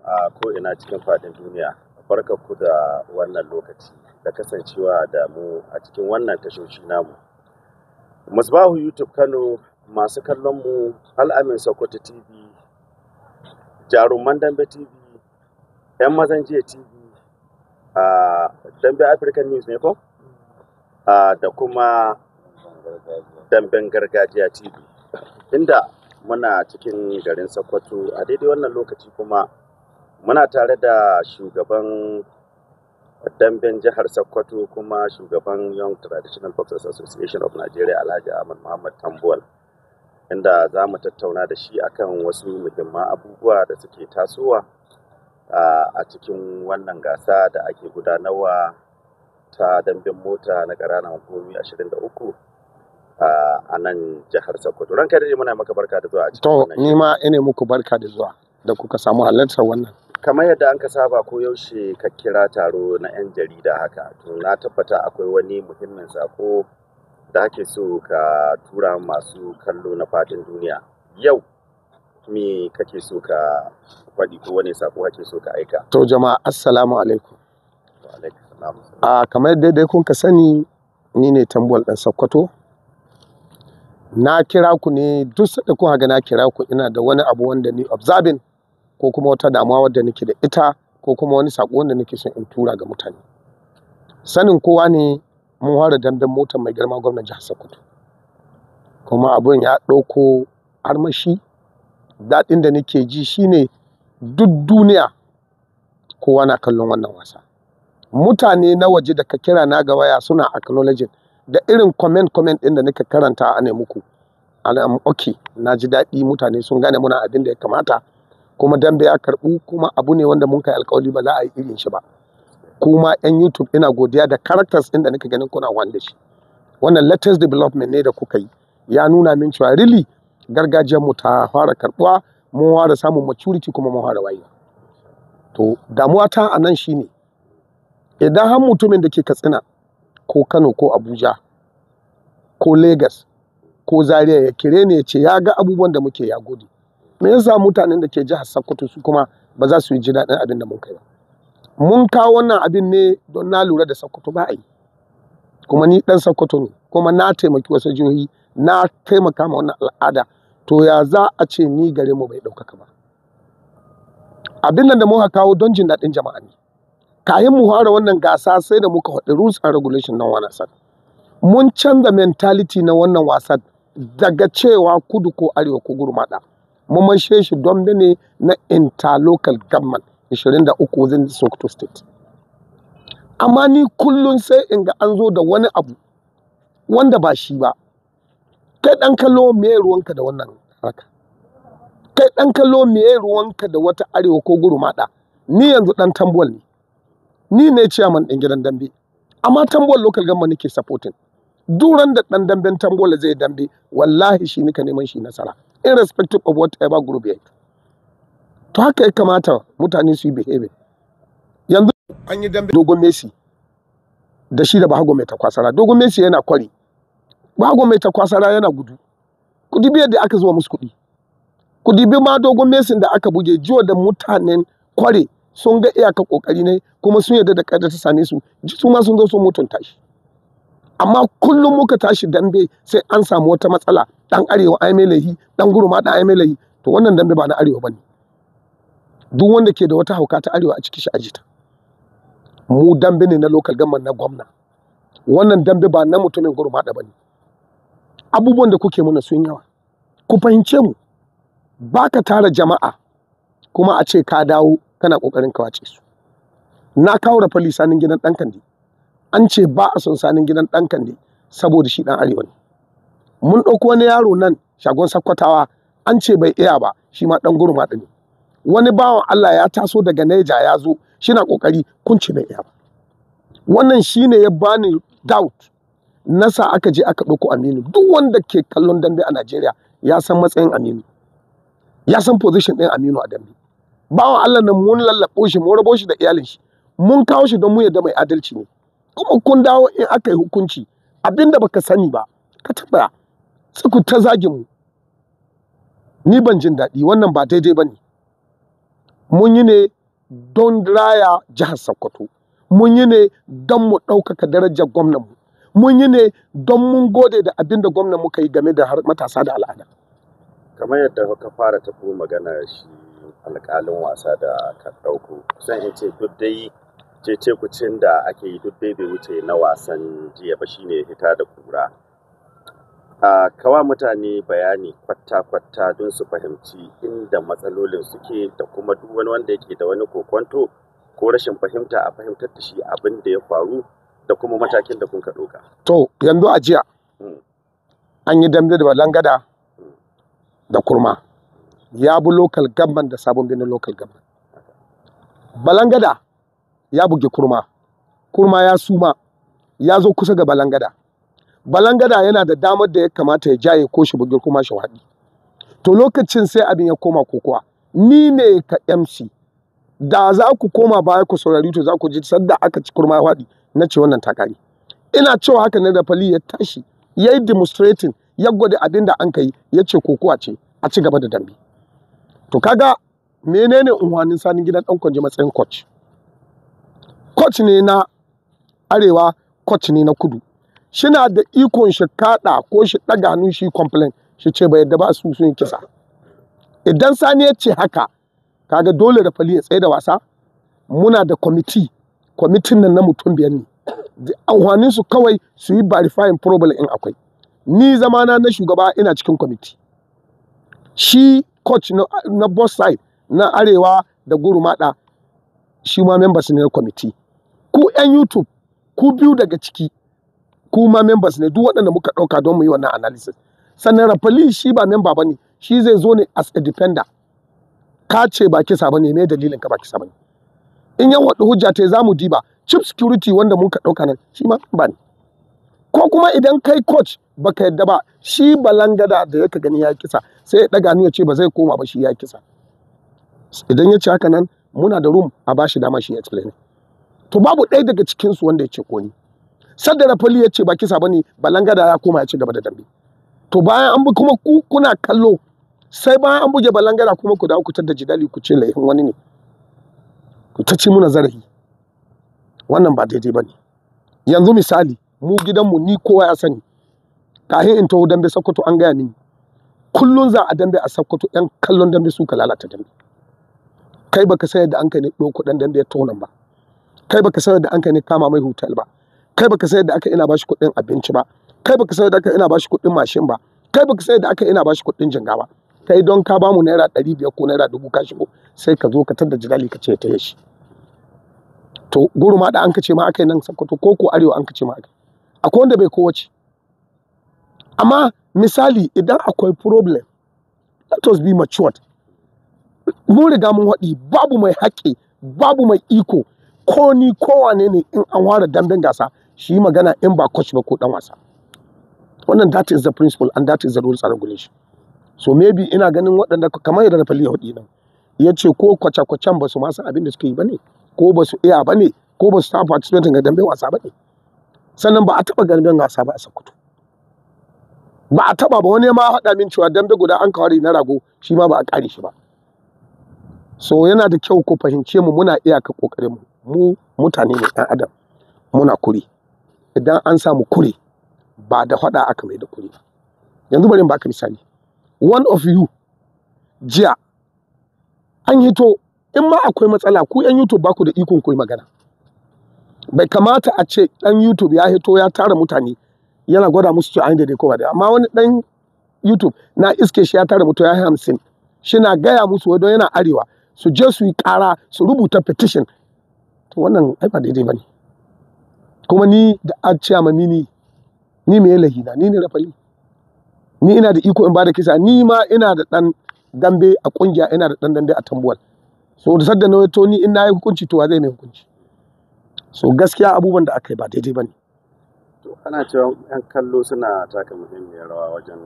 a ko'ina cikin faɗin duniya. Barkanku da wannan lokaci da kasancewa da mu a cikin wannan tashoshi namu. Musbahu YouTube Kano, masu kallon mu Al'amin Sokoto TV, Jaruman Dambe TV, 'Yan Mazan Jiya TV, Dambe African News ne ko? Da kuma Damben Gargajiya TV. Inda muna cikin garin Sokoto a daidai wannan lokaci kuma muna tare da shugaban damben jihar Sokoto kuma shugaban Young Traditional Boxers Association of Nigeria, Alhaji Ahmad Muhammad Tambuwal, inda za mu tattauna da shi akan wasu muhimman abubuwa da suke tasowa a cikin wannan gasa da ake gudanarwa ta damben mota na ƙananan hukumomi 23 a nan jihar Sokoto. Ranka dai muna maka barka da zuwa a cikin wannan. To ni ma ina muku barka da zuwa da kuka samu halartar wannan. Kamar yadda an ka saba ko yaushe ka kira taro na 'yan jarida haka, to na tabbata akwai wani muhimmin sako da ake so ka tura masu kallo na fadin duniya. Yau me kake so ka faɗi ko wani sako kake so ka aika? To jama'a assalamu alaikum. Wa alaikum salam. Kamar yadda dai kun ka sani, ni ne Tambuwal ɗan Sokoto. Na kira ku ne duk da kun ga na kira ku ina da wani abu wanda ni observing ko kuma wata damuwa wadda nake da ita ko kuma wani sako wanda nake son in tura ga mutane. Sanin kowa ne mun fara damben motar mai girma gwamnan jihar Sokoto. Kuma abun ya ɗauko armashi. Daɗin da nake ji shine duk duniya kowa na kallon wannan wasa. Mutane na waje da ka kira na ga waya suna acknowledging da irin comment ɗin da nake karanta a ne muku. Okay, na ji daɗi, mutane sun gane muna abin da ya kamata, kuma dambe ya karɓu, kuma abu ne wanda mun kai alƙawari ba za a yi irin shi ba. Kuma 'yan YouTube ina godiya da characters ɗin da nake ganin kuna wanda shi. Wannan latest development ne da kuka yi, ya nuna min cewa really gargajiyar mu ta fara karɓuwa, mun fara samun maturity kuma mun fara wayewa. To damuwa ta a nan shine, idan har mutumin da ke Katsina ko Kano ko Abuja ko Lagos ko Zaria ya kire ni ya ce ya ga abubuwan da muke ya gode, me yasa mutanen da ke jihar Sokoto su kuma ba za su yi ji daɗin abin da mun kai ba? Mun kawo wannan abin ne don na lura da Sokoto ba a yi, kuma ni ɗan Sokoto ne, kuma na taimaki wasu jihohi, na taimaka ma wannan al'ada. To ya za a ce ni gare mu bai ɗaukaka ba? Abin nan da muka kawo don jin daɗin jama'a ne. Kayan mu fara wannan gasa sai da muka haɗu rules and regulation na wannan wasan. Mun canza mentality na wannan wasan daga cewa kudu ko arewa ko gurmaɗa. Mun maishe shi dambe ne na interlocal government 23 within Sokoto state. Amma ni kullum sai in ga an zo da wani abu wanda ba shi ba. Kai ɗan kallo me ruwanka da wannan haka? Kai ɗan kallo me ruwanka da wata arewa ko gurmaɗa? Ni yanzu ɗan Tambuwal ne. Ni ne chairman ɗin gidan dambe, amma Tambuwal local government nake supporting. Duran da ɗan damben Tambuwal zai dambe, wallahi shi nika neman shi nasara, irrespective of whatever group yake. To haka ya kamata mutane su yi behaving. Yanzu an yi dambe Dogon Messi da shi da Bahago Mai Takwasara. Dogon Messi yana kwari, Bahago Mai Takwasara yana gudu. Ku dibi yadda aka zuwa musu kuɗi. Ku dibi ma Dogon Messi da aka buge jiwa da mutanen kware sun ga iyaka kokari ne, kuma sun yarda da kada ta same su, su ma sun zo sun mutunta shi. Amma kullum muka tashi dambe sai an samu wata matsala, dan arewa ai mai lahi, dan gurma dan ai mai lahi. To wannan dambe ba na arewa bane. Duk wanda ke da wata hauka ta arewa a cikin shi ajita. Mu dambe ne na local government na gwamna. Wannan dambe ba na mutumin gurma da bane. Abubuwan da kuke muna sun yawa. Ku fahimce mu. Baka tara jama'a kuma a ce ka dawo kana kokarin ka wace su. Na kawo da fali sanin gidan dan Kande. An ce ba a son sanin gidan dan Kande saboda shi dan arewa ne. Mun dauko wani yaro nan shagon Sakkwatawa, an ce bai iya ba, shi ma dan gurma ne. Wani bawan Allah ya taso daga Neja ya zo, shi na kokari, kun ce bai iya ba. Wannan shine ya bani doubt. Nasa aka je aka dauko Aminu. Duk wanda ke kallon dambe a Najeriya ya san matsayin Aminu. Ya san position ɗin Aminu a dambe. Bawan Allah nan mun lallabo shi, mun rabo shi da iyalin shi. Mun kawo shi don mu yadda mai adalci ne. Kuma kun dawo in aka yi hukunci, abinda baka sani ba, ka tambaya. Sai ku ta zagin mu. Ni ban jin daɗi, wannan ba daidai ba ne. mun yi ne don raya jihar Sokoto, mun yi ne don mu ɗaukaka darajar gwamnanmu, mun yi ne don mun gode da abin da gwamnan muka yi game da matasa da al'ada. Kamar yadda ka fara tafi magana shi alƙalin wasa da ka ɗauko, kusan in ce duk dai cece-kucin da ake yi duk dai bai wuce na wasan jiya ba, shine hita da kura. Kawa mutane bayani kwatta-kwatta don su fahimci inda matsalolin suke, da kuma duk wani wanda yake da wani kokwanto ko rashin fahimta a fahimtar da shi abin da ya faru da kuma matakin da kun ka ɗauka. To yanzu a jiya an yi dambe da Balangada da Kurma, ya bi local government da Sabon Birnin local government. Balangada ya bugi Kurma, Kurma ya suma, ya zo kusa ga Balangada. Balangada yana da damar da ya kamata ya jaye ko shi bugi Kurma shi haɗi. To lokacin sai abin ya koma kokowa. Ni ne ka MC, da za ku koma baya ku saurari to za ku ji sadda aka ci Kurma haɗi na ce wannan takari. Ina cewa haka ne da fali ya tashi ya yi demonstrating, ya gwada abin da an kai, ya ce kokowa ce a ci gaba da dambe. To kaga menene unhwanin Sani Gidan Dan Kwanje matsayin coach? Coach ne na arewa, coach ne na kudu. Shina da ikon shi kada ko shi daga hannu shi complain shi ce bai yadda ba su sun kisa. Idan Sani ya ce haka, kaga dole da fali ya tsaye da wasa. Muna da kwamitin nan na mutum biyar ne. Unhwanin su kawai su yi verifying problem in akwai. Ni zamana na shugaba ina cikin kwamiti. Shi coach na both side na arewa da Gurumada shi ma members ne na kwamiti. Ku 'yan YouTube, ku biyu daga ciki, ku ma members ne, duk waɗanda muka ɗauka don mu yi wannan analysis. Sannan Rafali shi ba member ba ne, shi zai zo ne as a defender. Ka ce ba kisa ba ne, me dalilin ka ba kisa ba ne? In yan waɗu hujja ta za mu diba, chief security wanda muka ɗauka nan shi ma ba ne. Ko kuma idan kai coach baka yadda ba, shi Balangada da yake gani ya kisa sai ya ɗaga ya ce ba zai koma ba shi ya kisa. Idan ya ce haka nan muna da room a bashi dama shi ya explain. To babu ɗaya daga cikinsu wanda ya ce ko ni. Sadda Rafali ya ce ba kisa ba ne, Balangada ya koma ya ci gaba da dambe. To bayan an bi kuma ku kuna kallo, sai bayan an buge Balangada kuma ku dawo ku tada jidali ku ce laifin wani ne. Ku ta ci muna zarafi. Wannan ba daidai ba ne. Yanzu misali, mu gidanmu ni kowa ya sani. Kahin in taho dambe Sokoto an gaya mini. Kullun za a dambe a Sokoto 'yan kallon dambe su ka lalata dambe. Kai baka san yadda an kai ne ɗauko ɗan dambe ya tonan ba. Kai baka san yadda an kai ne kama mai hotel ba. Kai baka san yadda aka ina bashi kuɗin abinci ba. Kai baka san yadda aka ina bashi kuɗin mashin ba. Kai baka san yadda aka ina bashi kuɗin jinga ba. Kai don ka bamu naira 500 ko naira 1000 ka shigo sai ka zo ka tada jidali ka ce ta yashi. To Gurumada an kace ma akai nan Sokoto ko arewa an kace ma akai. Akwai wanda bai kowace. Amma misali idan akwai problem, let us be matured. Mun riga mun haɗi babu mai haƙƙi, babu mai iko, ko ni kowane ne in an ware damben gasa shi magana in ba coach ba ko dan wasa. Wannan that is the principle and that is the rules and regulation. So maybe ina ganin waɗanda kamar yadda Rafali ya haɗi nan, ya ce ko kwace-kwacen ba su ma san abin da suke yi ba ne, ko ba su iya ba ne, ko ba su ta participating ga damben wasa ba ne. Sannan ba a taɓa damben wasa ba a Sokoto. Ba a taɓa ba, wani ma haɗa min cewa dambe guda an kawari na rago shi ma ba a ƙare shi ba. So yana da kyau ku fahimce mu, muna iyaka ƙoƙarin mu mutane ne ɗan adam, muna kure. Idan an samu kure ba da faɗa aka mai da kure. Yanzu bari in baka misali. One of you jiya an hito, in ma akwai matsala ku 'yan YouTube ba ku da ikon ku yi magana. Bai kamata a ce ɗan YouTube ya hito ya tara mutane yana gwada musu cewa an daidai ko ba da, amma wani ɗan YouTube na iske shi ya tara mutu ya 50 shi na gaya musu wadon yana arewa su je su yi ƙara su rubuta petition. To wannan ai ba daidai ba ne. Kuma ni da a ce ma ni me lahina, ni ne Rafali. Ni ina da iko in ba da kisa, ni ma ina da ɗan dambe a ƙungiya, ina da ɗan dambe a Tambuwal. So da sadda na wato ni in na yi hukunci to wa zai mai hukunci. So gaskiya abubuwan da aka yi ba daidai ba ne. To ana cewa 'yan kallo suna taka muhimmiyar rawa wajen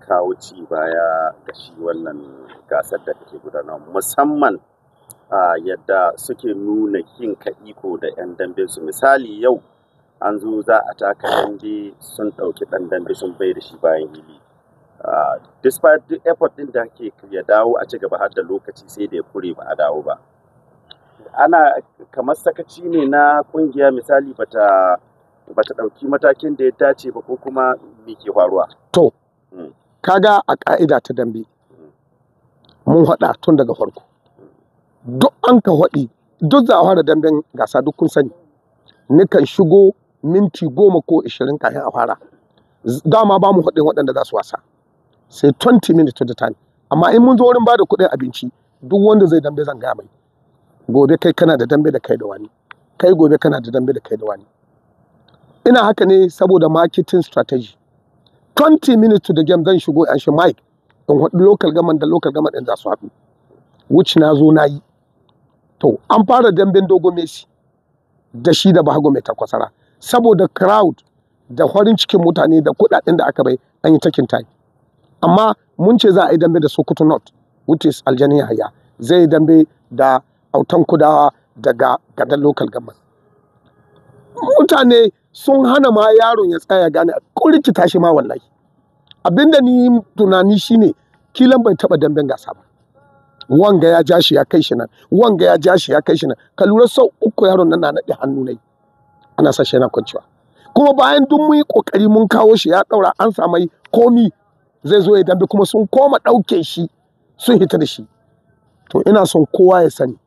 kawo ci baya ga shi wannan gasar da take gudanarwa, musamman yadda suke nuna yin ka iko da 'yan dambe su. Misali yau an zo za a taka dambe sun ɗauki ɗan dambe sun bai da shi bayan hili. despite duk effort din da ake ya dawo a ci gaba har da lokaci sai da ya kure ba a dawo ba. Ana kamar sakaci ne na kungiya, misali bata ɗauki matakin da ya dace ba, ko kuma me ke faruwa? To, kaga a ƙa'ida ta dambe mun haɗa tun daga farko. Duk an ka haɗi, duk za a fara damben gasa duk kun sani. Nikan shigo minti 10 ko 20 kafin a fara. Dama ba mu haɗin waɗanda za su wasa. Sai 20 minutes to the time. Amma in mun zo wurin ba da kuɗin abinci, duk wanda zai dambe zan gaya mai. Gobe kai kana da dambe da kai da wani. Kai gobe kana da dambe da kai da wani. Ina haka ne saboda marketing strategy. 20 minutes to the game zan shigo an shi mic in haɗu local government da local government ɗin za su haɗu. Which na zo na yi. To, an fara damben Dogo Messi da shi da Bahago Mai Takwasara. Saboda crowd da farin cikin mutane da kuɗaɗen da aka bai, an yi taking time. Amma mun ce za a yi dambe da Sokoto North, which is Aljani Yahaya. Zai yi dambe da Autan Kudawa daga Gadan local government. Mutane sun hana ma yaron ya tsaya gane, ko rikita shi ma wallahi. Abinda ni tunani shine kilan bai taba damben gasa ba. Wanga ya ja shi ya kai shi nan, wanga ya ja shi ya kai shi nan. Ka lura sau 3 yaron nan na naɗe hannu nai. Ana sa shi yana kwanciwa. Kuma bayan duk mun yi kokari mun kawo shi ya daura, an samai komi zai zo ya dambe, kuma sun koma ɗauke shi sun hita da shi. To ina son kowa ya sani.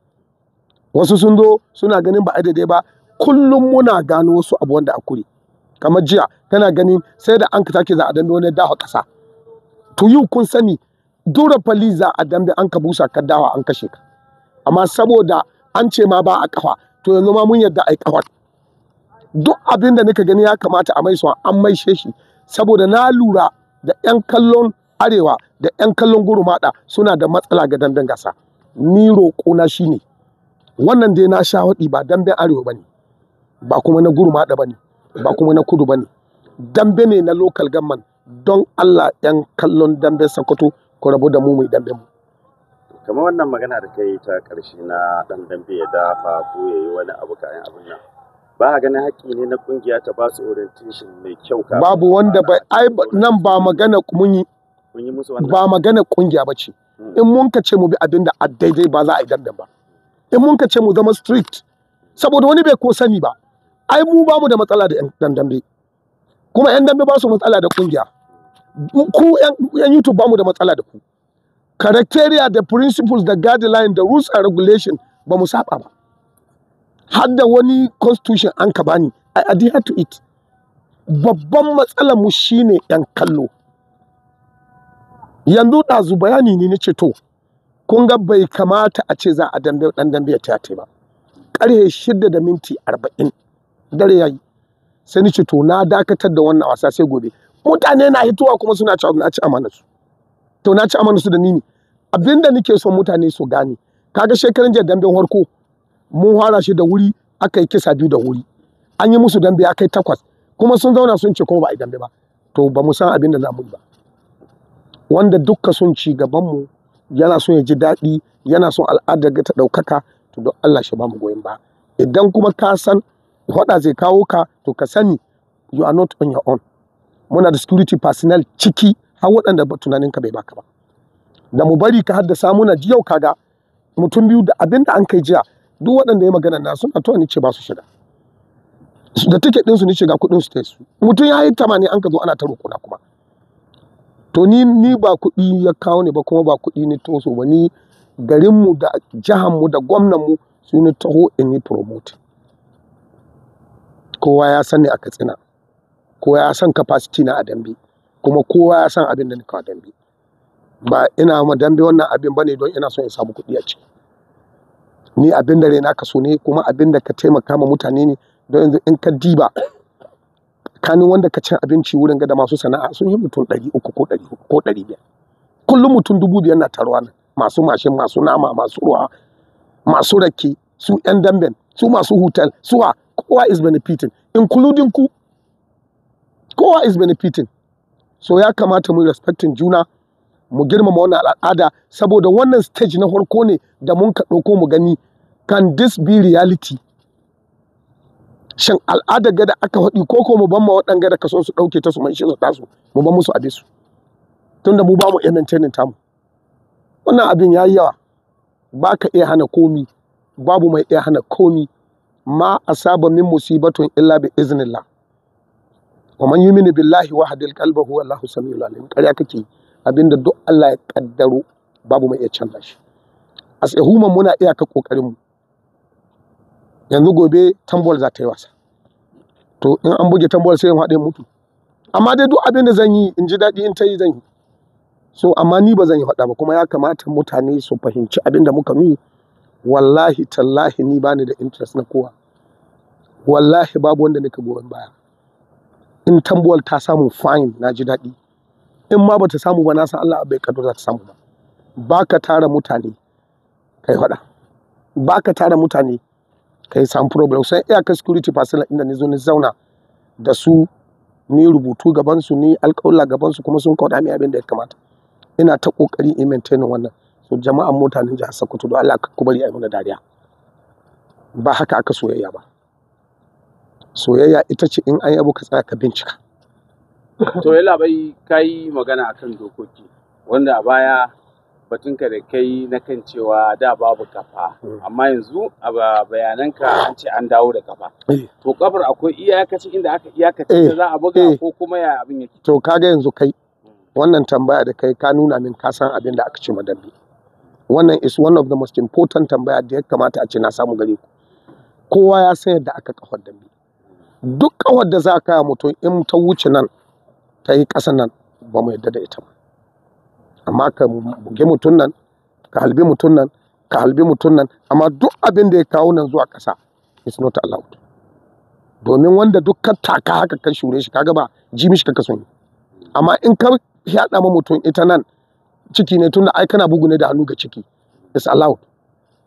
Wasu sun zo suna ganin ba a daidai ba. Kullum muna gano wasu abu wanda a kure. Kamar jiya kana ganin sai da an ka take za a dambe wani dawa ƙasa. To you kun sani dura fali za a dambe an ka busa ka dawa an kashe ka. Amma saboda an ce ma ba a kafa, to yanzu ma mun yadda ai kafa. Duk abin da nika gani ya kamata a maisuwa an maishe shi, saboda na lura da 'yan kallon arewa da 'yan kallon gurumada suna da matsala ga damben gasa. Ni roƙona shine wannan dai na sha waɗi ba damben arewa bane, ba kuma na gurumada bane, ba kuma na kudu bane. Dambe ne na local government. Don Allah 'yan kallon damben Sokoto ku rabu da mu mai damben mu. Kamar wannan magana da kai ta ƙarshe na ɗan dambe ya dafa ko ya yi wani abu kayan abin nan, ba a ganin haƙƙi ne na ƙungiya ta ba su orientation mai kyau? Babu wanda bai, ai nan ba magana mun yi musu wannan, ba magana ƙungiya ba ce. In mun ka ce mu bi abin da a daidai ba za a yi damben ba. In mun ka ce mu zama strict, saboda wani bai ko sani ba, ai mu ba mu da matsala da 'yan dambe, kuma 'yan dambe ba su matsala da ƙungiya. Ku 'yan YouTube ba mu da matsala da ku. Criteria da principles da guideline da rules and regulation ba mu saba ba. Har da wani constitution an ka bani, I adhere to it. Babban matsalar mu shine 'yan kallo. Yanzu ɗazu bayani ne nace to kun ga bai kamata a ce za a dambe ɗan dambe ya tayate ba. Ƙarfe 6:40 dare yayi. Sai nace to na dakatar da wannan wasa sai gobe. Mutane na hitowa kuma suna cewa na ci amanar su. To na ci amanar su da ni ne. Abinda nake son mutane su gane, kaga shekaran jiya damben harko mun fara shi da wuri, aka yi kisa 2 da wuri. An yi musu dambe ya kai 8, kuma sun zauna sun ce kuma ba a yi dambe ba. To ba mu san abin da za mu yi ba. Wanda dukka sun ci gaban mu yana son ya ji daɗi, yana son al'adar ta ɗaukaka, to don Allah shi ba mu goyon ba. Idan kuma ka san faɗa zai kawo ka, to ka sani you are not on your own. Muna da security personnel ciki har waɗanda tunanin ka bai baka ba. Da mu bari ka haddasa muna yau kaga mutum biyu da abin da an kai jiya, duk waɗanda ya magana na suna to ni ce ba su shiga. Da ticket ɗinsu ni shiga kuɗin su ta su. Mutum ya yi 80 an ka zo ana ta roƙona kuma. To ni ba kuɗi ya kawo ni ba, kuma ba kuɗi ni toso ba. Ni garinmu da jihanmu da gwamnanmu su ni taho in yi promote. Kowa ya san ni a Katsina, kowa ya san capacity na a dambe, kuma kowa ya san abin da nika a dambe. Ba ina ma dambe wannan abin bane don ina son in samu kuɗi a ciki. Ni abin da raina ka so ne, kuma abin da ka taimaka ma mutane ne. Don yanzu in ka diba kanin wanda ka cin abinci wurin ga da masu sana'a sun yi mutum 300 ko 400 ko 500. Kullum mutum 5,000 na taruwa nan. Masu mashin, masu nama, masu ruwa, masu rake, su 'yan damben, su masu hotel, suwa, kowa is benefiting, including ku. Kowa is benefiting. So ya kamata mu respecting juna, mu girmama wannan al'ada, saboda wannan stage na farko ne da mun ka ɗauko mu gani, can this be reality? Shin al'adar gada aka faɗi, ko mu ban ma waɗanga da kaso su ɗauke ta su mai shi su tasu, mu ban musu abin su. tunda mu ba mu iya maintaining tamu. Wannan abin ya yi yawa, ba ka iya hana komi, babu mai iya hana komi. Ma asaba min musibatun illa bi iznillah wa man yuminu billahi wahdil qalbahu wallahu samiul alim. Ƙarya kake, abinda duk Allah ya kaddaro babu mai iya canza shi. As a human muna iyaka kokarin mu. Yanzu gobe tambol za ta yi wasa, to in an buge tambol sai in haɗe mutu. Amma dai duk abin da zan yi in ji daɗi in ta yi zan yi. So amma ni ba zan yi faɗa ba, kuma ya kamata mutane su fahimci abin da muka yi. Wallahi tallahi ni bani da interest na kowa, wallahi babu wanda nika goyon baya. In tambol ta samu fine, na ji daɗi. In ma bata samu ba, na san Allah bai kaddara za ta samu ba. Ba ka tara mutane kai faɗa, ba ka tara mutane kai samu problem. Sai iyakar security personnel inda ni zo ni zauna da su, ni rubutu gabansu, ni alƙawla gabansu, kuma sun kauda mai abin da ya kamata. Ina ta ƙoƙari in maintain wannan. So jama'an mutanen jihar Sokoto, don Allah ku bari a yi mana dariya. Ba haka aka soyayya ba. Soyayya ita ce in an yabo ka tsaya ka bincika. To yalla bai kai magana akan dokoki wanda a baya batunka da kai na kan cewa da babu kafa, amma yanzu a bayananka an ce an dawo da kafa. To kafar akwai iyakaci inda aka iyakace ta za a buga ko kuma ya abin yake? To kaga yanzu kai wannan tambaya da kai ka nuna min ka san abin da aka ce madambi. Wannan is one of the most important tambaya da ya kamata a ce na samu gare ku. Kowa ya san yadda aka kafar dambe. Duk kawar da za ka yi mutum in ta wuce nan ta yi ƙasa nan ba mu yadda da ita ba. Amma ka buge mutum nan, ka halbi mutum nan, ka halbi mutum nan, amma duk abin da ya kawo nan zuwa ƙasa is not allowed. Domin wanda duk ka taka haka ka shure shi, kaga ba ji mishi ka kaso ne. Amma in ka yaɗa ma mutum ita nan ciki ne, tunda ai kana bugu ne da hannu ga ciki, is allowed.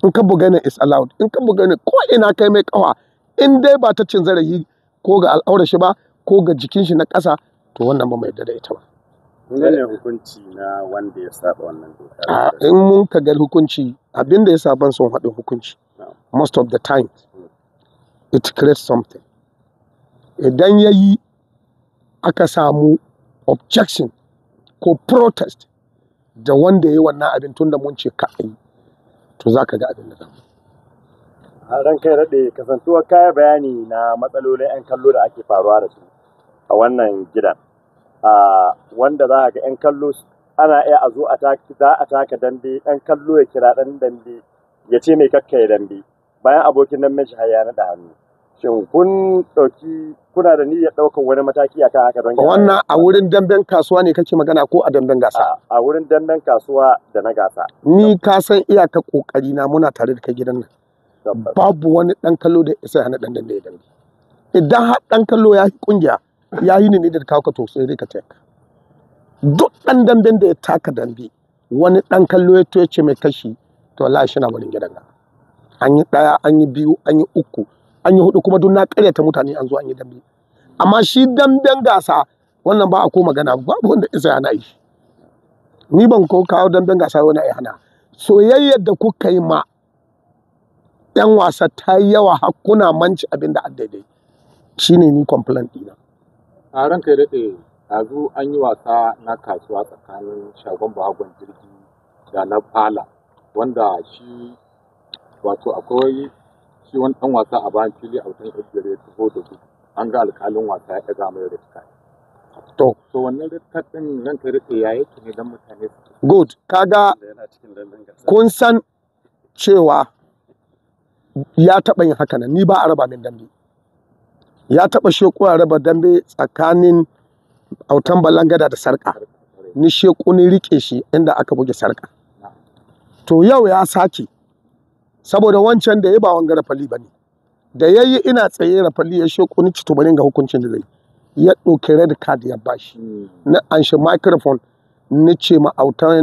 In ka buga ne is allowed. In ka buga ne ko ina kai mai kawa, in dai ba ta cin zarafi ko ga al'aurar shi ba ko ga jikin shi na ƙasa, to wannan ba mai yarda da ita ba. Menene hukunci na wanda ya saba wannan doka? In mun ka ga hukunci, abinda ya sa ban son haɗin hukunci, most of the time it creates something. Idan ya yi aka samu objection ko protest da wanda ya yi wannan abin, tun da mun ce ka yi, to za ka ga abin da zama. A ran kai daɗe, kasantuwar kaya bayani na matsalolin 'yan kallo da ake faruwa da su a wannan gidan. Wanda za a ga 'yan kallo ana iya a zo za a taka dambe, ɗan kallo ya kira ɗan dambe ya ce mai kakka ya dambe, bayan abokin nan mai shahaya na da hannu. Shin kuna da niyyar ɗaukar wani mataki akan haka don wannan a wurin damben kasuwa ne kake magana ko a damben gasa? A wurin damben kasuwa da na gasa. Ni ka san iyaka kokari na, muna tare da kai gidan nan. Babu wani ɗan kallo da isa hana ɗan dambe ya dambe. Idan har ɗan kallo ya yi kungiya, ya yi ne da kawo ka to sai ka taka. Duk ɗan damben da ya taka dambe, wani ɗan kallo ya ce mai kashi, to wallahi shi na wani gidan nan. An yi ɗaya, an yi biyu, an yi uku, an yi hudu, kuma duk na ƙaryata mutane an zo an yi dambe. Amma shi damben gasa wannan ba a ko magana, babu wanda isa yana yi. Ni ban ko kawo damben gasa wani ya hana. Soyayyar da kuka yi ma 'yan wasa ta yi yawa, har kuna manci abin da an daidai. Shi ne ni complaint ɗina. A ranka ya daɗe, yanzu an yi wasa na kasuwa tsakanin shagon bahagon jirgi da na fala, wanda shi wato akwai shi wani ɗan wasa a bayan fili a wutan ƙirgire ya taho da gudu, an ga alƙalin wasa ya ɗaga mai red card. To wannan red card ɗin ranka ya daɗe ya yake ne don mutane su. Good, kaga kun san cewa ya taɓa yin haka nan, ni ba a raba min dambe. Ya taɓa sheku a raba dambe tsakanin autan balangada da sarƙa. Ni sheku ni riƙe shi inda aka buge sarƙa. To yau ya sake, saboda wancan da ya ba wanga rafali ba ne. Da ya yi ina tsaye rafali ya sheku ni ci tubarin ga hukuncin da zai. Ya ɗauki red card ya bashi. Na anshi microphone ni ce ma autan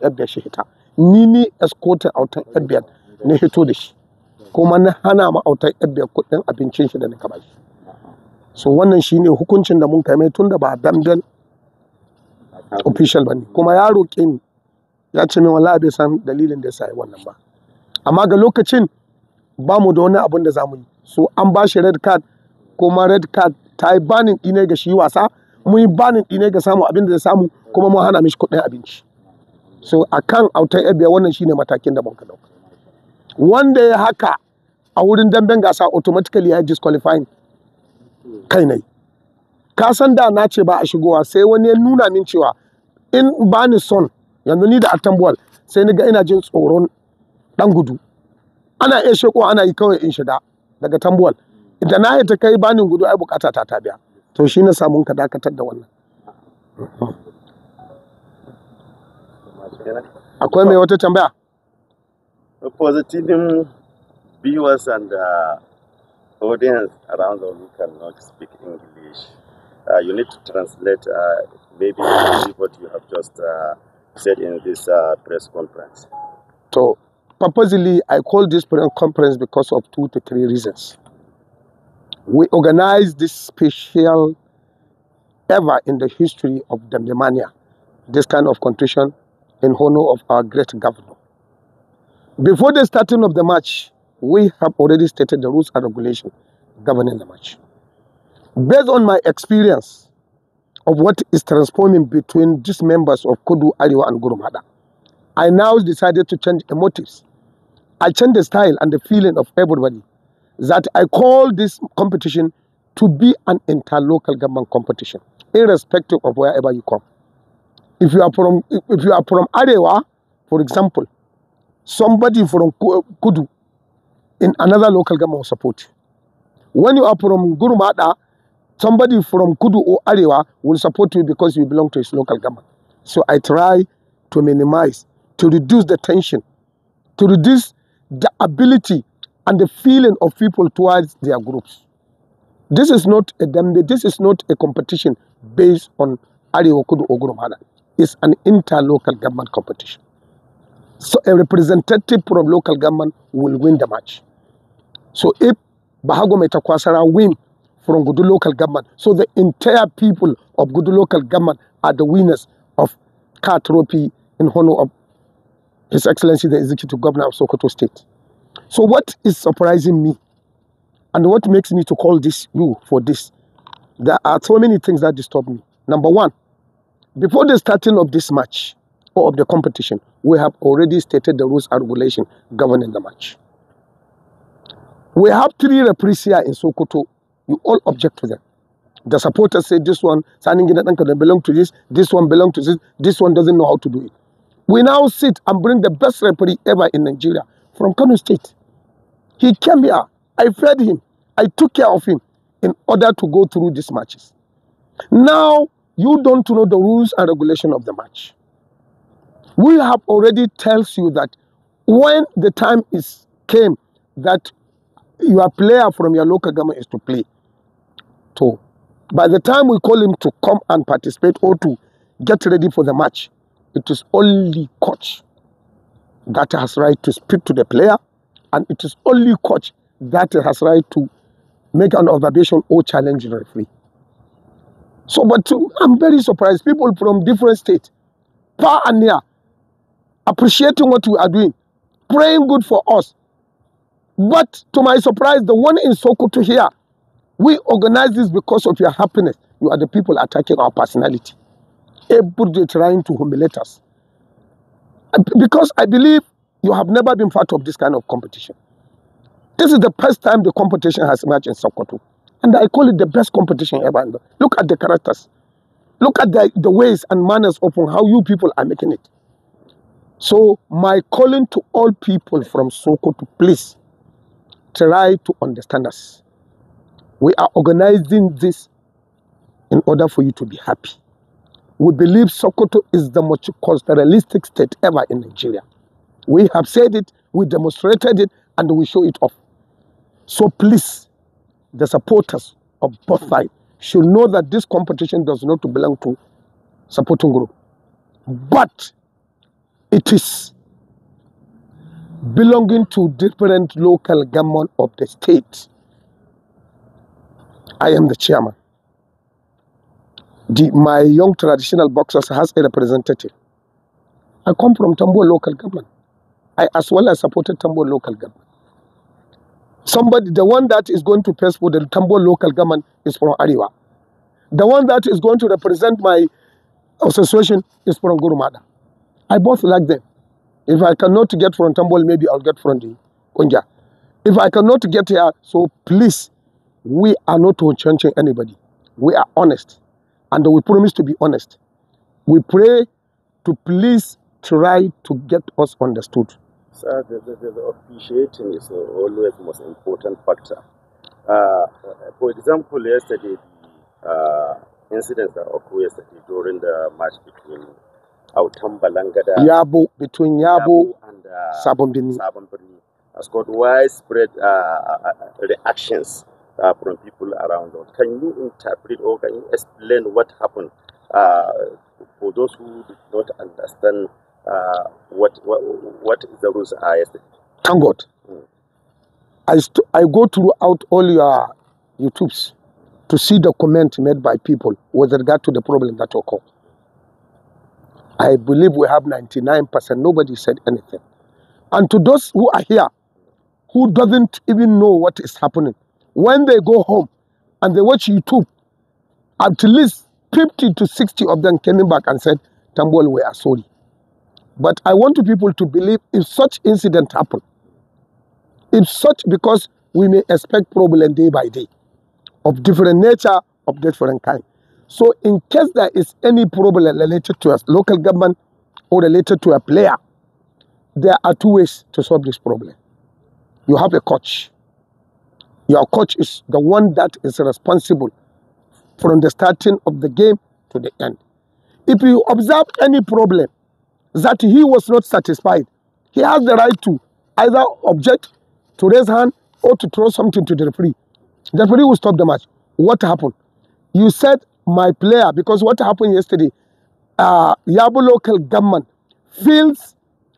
FBN shi hita. Ni escorting autan FBN ni hito da shi. Kuma na hana ma autan FBN kuɗin abincin shi da nika bashi. So wannan shine hukuncin da mun kai mai, tun da ba damben official bane. Kuma ya roƙe ni, ya ce min wallahi bai san dalilin da ya sa wannan ba. Amma ga lokacin ba mu da wani abun da za mu yi. So an ba shi red card, kuma red card ta yi banin ɗine ga shi wasa, mun yi banin ɗine ga samu abin da zai samu kuma mun hana mishi kuɗin abinci. So akan autan Ebiya wannan shine matakin da muka dauka. Wanda ya haka a wurin damben gasa automatically ya disqualifying kai ne. Ka san da na ce ba a shigowa sai wani ya nuna min cewa in ba ni son yanzu ni da Atambuwal sai ni ga ina jin tsoron dan gudu. Ana iya sheko ana yi kawai in shiga daga Tambuwal. Idan na ta kai banin gudu ai bukata ta biya. To shi na samun ka dakatar da wannan. Akwai mai wata tambaya? For the team viewers and audience around the world who cannot speak English, you need to translate maybe what you have just said in this press conference. So, purposely, I call this press conference because of 2 to 3 reasons. We organized this special ever in the history of Dambemania, this kind of contrition in honor of our great governor. Before the starting of the match, we have already stated the rules and regulations governing the match. Based on my experience of what is transforming between these members of Kudu, Ariwa and Gurumada, I now decided to change the motives. I changed the style and the feeling of everybody, that I call this competition to be an interlocal government competition, irrespective of wherever you come. If you are from Arewa, for example, somebody from Kudu in another local government will support you. When you are from Gurumada, somebody from Kudu or Arewa will support you because you belong to his local government. So I try to minimize, to reduce the tension, to reduce the ability and the feeling of people towards their groups. This is not a competition based on Arewa, Kudu or Gurumada. It's an interlocal government competition. So a representative from local government will win the match. So if Bahago Metakwasara win from Gudu local government, so the entire people of Gudu local government are the winners of car trophy in honor of His Excellency the Executive Governor of Sokoto State. So what is surprising me and what makes me to call this you for this, there are so many things that disturb me. Number one, before the starting of this match or of the competition, we have already stated the rules and regulations governing the match. We have 3 referees here in Sokoto. You all object to them. The supporters say this one, belong to this one belong to this one doesn't know how to do it. We now sit and bring the best referee ever in Nigeria from Kano State. He came here. I fed him. I took care of him in order to go through these matches. Now, you don't know the rules and regulation of the match. We have already tells you that when the time came that your player from your local government is to play. So, by the time we call him to come and participate or to get ready for the match, it is only coach that has right to speak to the player, and it is only coach that has right to make an observation or challenge the referee. So, but I'm very surprised. People from different states, far and near, appreciating what we are doing, praying good for us. But to my surprise, the one in Sokoto here, we organize this because of your happiness. You are the people attacking our personality. Everybody trying to humiliate us. Because I believe you have never been part of this kind of competition. This is the first time the competition has emerged in Sokoto. And I call it the best competition ever. Look at the characters. Look at the ways and manners of how you people are making it. So my calling to all people from Sokoto, please try to understand us. We are organizing this in order for you to be happy. We believe Sokoto is the most culturalistic state ever in Nigeria. We have said it, we demonstrated it, and we show it off. So please, the supporters of both sides should know that this competition does not belong to supporting group, but it is belonging to different local government of the state. I am the chairman. My young traditional boxers has a representative. I come from Tambuwal local government. I as well as supported Tambuwal local government. The one that is going to pass for the Tambuwal local government is from Ariwa. The one that is going to represent my association is from Gurumada. I both like them. If I cannot get from Tambol, maybe I'll get from the Konja. If I cannot get here, so please, we are not changing anybody. We are honest. And we promise to be honest. We pray to please try to get us understood. Sir, the officiating is always the most important factor. For example, yesterday, the incidents that occurred yesterday during the match between Autam Balangada between Yabo and Sabon Birni has got widespread reactions from people around us. Can you interpret or can you explain what happened for those who did not understand what the rules are yesterday? Thank God. I go throughout all your YouTubes to see the comment made by people with regard to the problem that occurred. I believe we have 99%. Nobody said anything. And to those who are here, who doesn't even know what is happening, when they go home and they watch YouTube, at least 50 to 60 of them came back and said, Tambol, we are sorry. But I want people to believe if such incident happen, because we may expect problem day by day of different nature, of different kind. So in case there is any problem related to a local government or related to a player, there are two ways to solve this problem. You have a coach. Your coach is the one that is responsible from the starting of the game to the end. If you observe any problem that he was not satisfied, he has the right to either object, to raise hand, or to throw something to the referee. The referee will stop the match. What happened? You said my player, because what happened yesterday, Yabo local government feels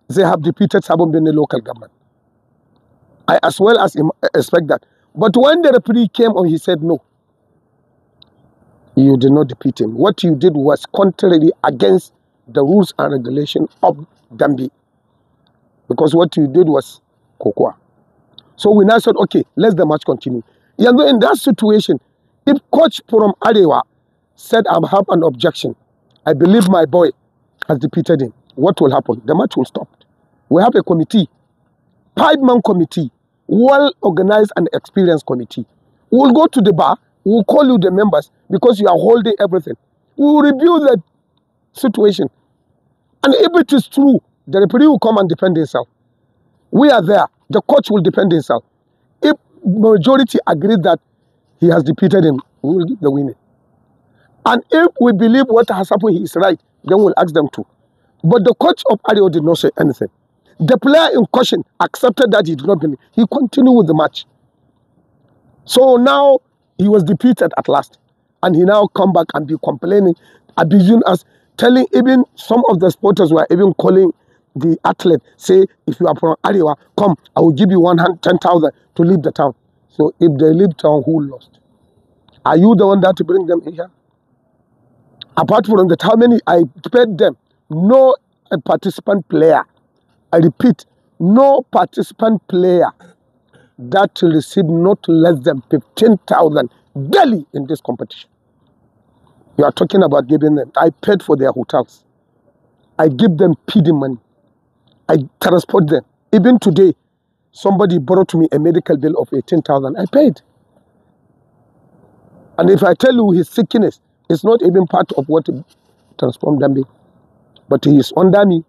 they have defeated Sabon Birni local government. I as well as expect that. But when the referee came on, he said, no, you did not defeat him. What you did was contrary against the rules and regulations of Dambi. Because what you did was Kokwa. So we now said, okay, let the match continue. In that situation, if coach from Arewa said, I have an objection, I believe my boy has defeated him, what will happen? The match will stop. We have a committee, 5-man committee, well-organized and experienced committee. We'll go to the bar, we'll call you the members because you are holding everything. We will review the situation. And if it is true, the referee will come and defend himself. We are there. The coach will defend himself. If majority agree that he has defeated him, we will give the winning. And if we believe what has happened, he is right, then we'll ask them to. But the coach of Arewa did not say anything. The player in question accepted that he did not believe. He continued with the match. So now he was defeated at last. And he now come back and be complaining, abusing us, telling even some of the supporters were even calling the athlete, say, if you are from Arewa, come, I will give you 110,000 to leave the town. So if they leave town, who lost? Are you the one that to bring them here? Apart from that, how many I paid them? No participant player. I repeat, no participant player that will receive not less than 15,000 daily in this competition. You are talking about giving them. I paid for their hotels. I give them PD money. I transport them. Even today, somebody brought me a medical bill of 18,000. I paid. And if I tell you his sickness, it's not even part of what transformed me. But he is under me.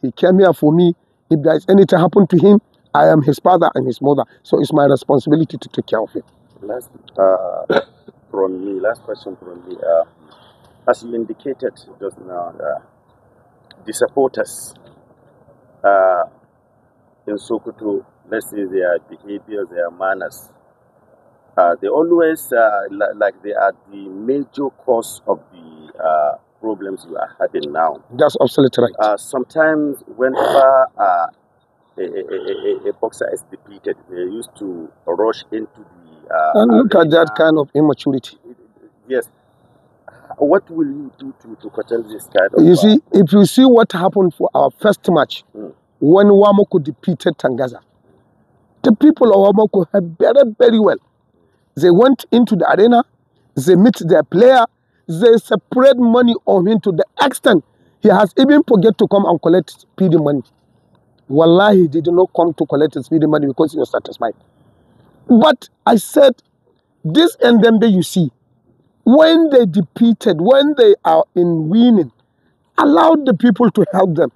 He came here for me. If there is anything happen to him, I am his father and his mother. So it's my responsibility to take care of him. Last question from me. As you indicated just now, the supporters in Sokoto, let's say their behavior, their manners, they always like they are the major cause of the problems you are having now. That's absolutely right. Sometimes whenever a boxer is defeated, they used to rush into the and look at that kind of immaturity. Yes. What will you do to curtail this kind of... You see, if you see what happened for our first match, when Wamoko defeated Tangaza, the people of Wamoko have very, very well. They went into the arena, they meet their player, they separate money on him to the extent he has even forget to come and collect speedy money. Wallahi, he did not come to collect his speedy money because he was satisfied. But I said, this Ndembe you see, when they defeated, when they are in winning, allow the people to help them.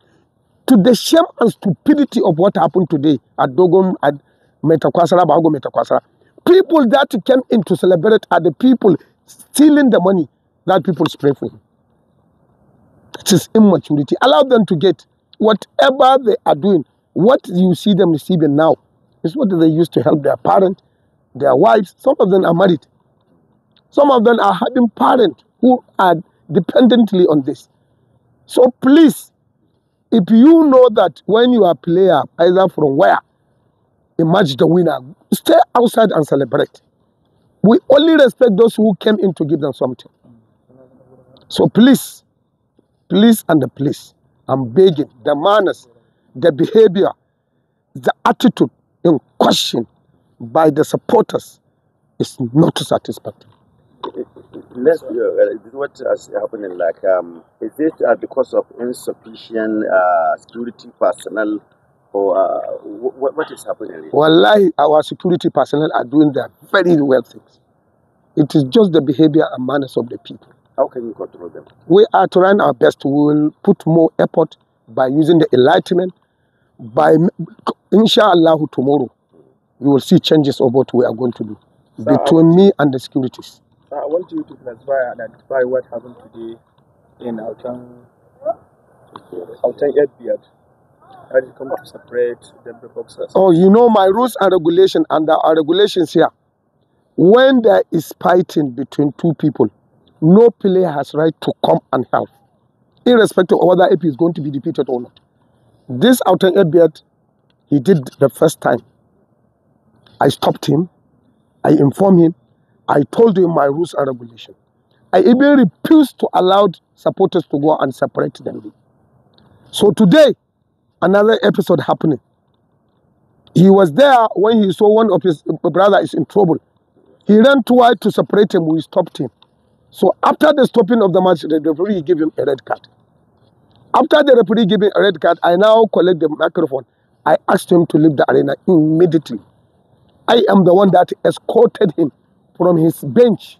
To the shame and stupidity of what happened today at Dogon, at Metakwasara, Bago Metakwasara, people that came in to celebrate are the people stealing the money that people spray for him. It is immaturity. Allow them to get whatever they are doing. What you see them receiving now is what they used to help their parents, their wives. Some of them are married. Some of them are having parents who are dependently on this. So please, if you know that when you are a player, either from where, emerge the winner, stay outside and celebrate. We only respect those who came in to give them something. So please, and please, I'm begging, the manners, the behavior, the attitude in question by the supporters is not satisfactory. Let's what is happening, like is it because of insufficient security personnel, or what is happening really? Wallahi, our security personnel are doing their very well things. It is just the behavior and manners of the people. How can you control them? We are trying our best. We will put more effort by using the enlightenment. By inshallah, tomorrow you will see changes of what we are going to do between me and the securities. I want you to classify and identify what happened today in Autan Edbeard. How did you come to separate the boxers? Oh, you know my rules and regulations, and there are regulations here. When there is fighting between two people, no player has right to come and help, irrespective of whether if he is going to be defeated or not. This Autan Edbeard, he did the first time. I stopped him. I informed him. I told him my rules and regulations. I even refused to allow supporters to go and separate them. So today, another episode happening. He was there when he saw one of his brother is in trouble. He ran toward to separate him. We stopped him. So after the stopping of the match, the referee gave him a red card. After the referee gave him a red card, I now collect the microphone. I asked him to leave the arena immediately. I am the one that escorted him from his bench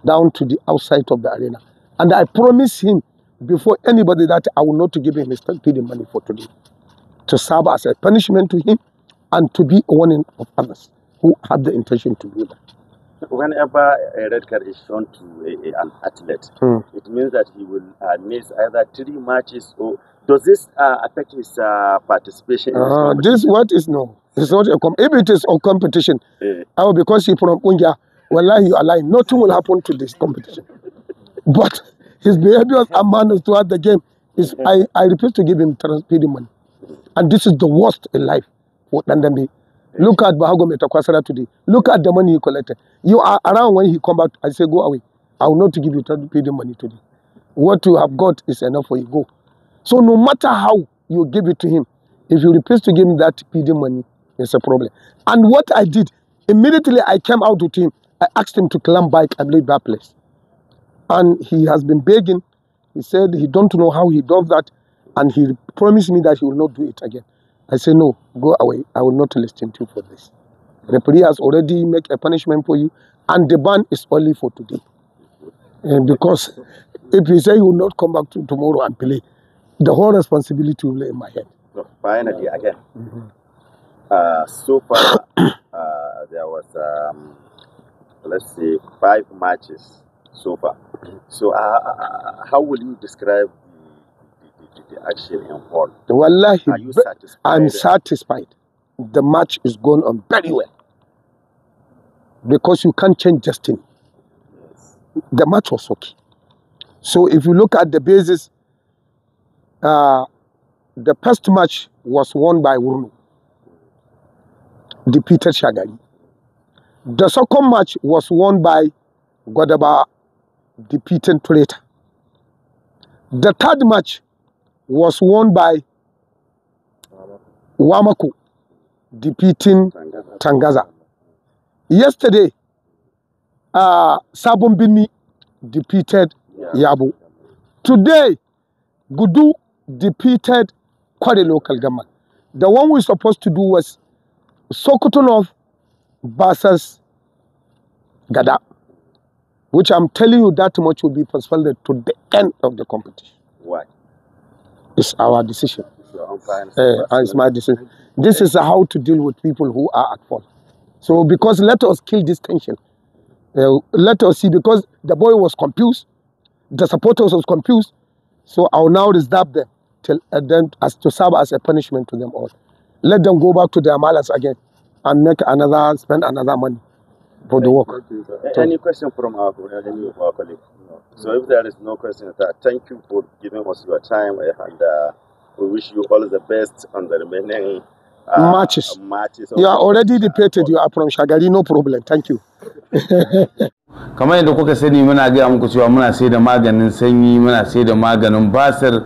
down to the outside of the arena. And I promised him before anybody that I will not give him his feeding money for today, to serve as a punishment to him and to be a warning of others who have the intention to do that. Whenever a red card is shown to an athlete, it means that he will miss either 3 matches, or does this affect his participation in this competition? This what is no. It's not a if it is a competition, because he from Unja, wallahi you are lying. Nothing will happen to this competition. But his behavior and manners throughout the game is I refuse to give him feeding money. And this is the worst in life for Ndembe. Look at Bahago Metakwasara today. Look at the money he collected. You are around when he come back. I say, go away. I will not give you feeding money today. What you have got is enough for you. Go. So no matter how you give it to him, if you refuse to give him that feeding money, it's a problem. And what I did, immediately I came out with him. I asked him to climb back and leave that place. And he has been begging. He said he don't know how he does that. And he promised me that he will not do it again. I said, no, go away. I will not listen to you for this. The referee has already made a punishment for you, and the ban is only for today. And because if you say you will not come back tomorrow and play, the whole responsibility will lay in my head. So finally, again, so far there was, let's say, 5 matches so far. So how will you describe the action involved? Wallahi, Are you satisfied? I'm satisfied. The match is going on very well. Because you can't change destiny. Yes. The match was okay. So if you look at the basis, the first match was won by Wurnu, defeated Shagari. The second match was won by Godaba, defeated Traitor. The third match was won by Wamako, defeating Tangaza. Yesterday, Sabon Bini defeated Yabo. Today, Gudu defeated Kware local government. The one we're supposed to do was Sokoto North versus Gada, which I'm telling you that much will be postponed to the end of the competition. Why? It's our decision. It's your umpire. It's my decision. This is how to deal with people who are at fault. So because let us kill this tension. Let us see, because the boy was confused, the supporters was confused, so I'll now reserve them till then as to serve as a punishment to them all. Let them go back to their malas again and spend another money for the work. Any question from any of our colleagues? No. So if there is no question, thank you for giving us your time, and we wish you all the best on the remaining matches. You are already defeated. You are from Shagari, no problem. Thank you. Kamar yadda kuka sani, muna gaya muku cewa muna sai da maganin sanyi, muna sai da maganin basir,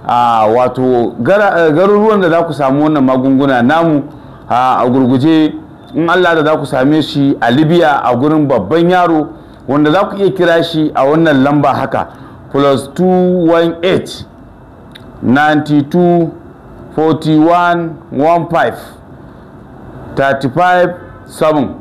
wato garuruwan da za ku samu wannan magunguna namu a gurguje in Allah da za ku same shi a Libya a gurin babban yaro, wanda za ku iya kira shi a wannan lamba haka +218 92 41 15 35 7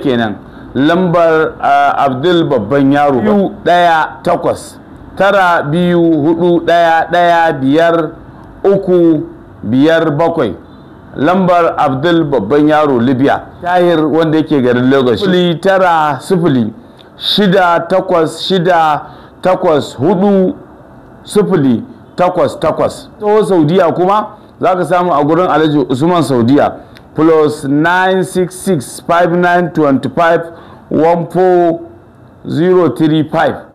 kenan. Lambar Abdul babban yaro 218 9241155 lambar Abdul babban yaro Libya. Tahir wanda yake garin Lagos 090 686484088. To Saudiya kuma za ka samu a gurin Alhaji Usman Saudiya +966 5925 14035.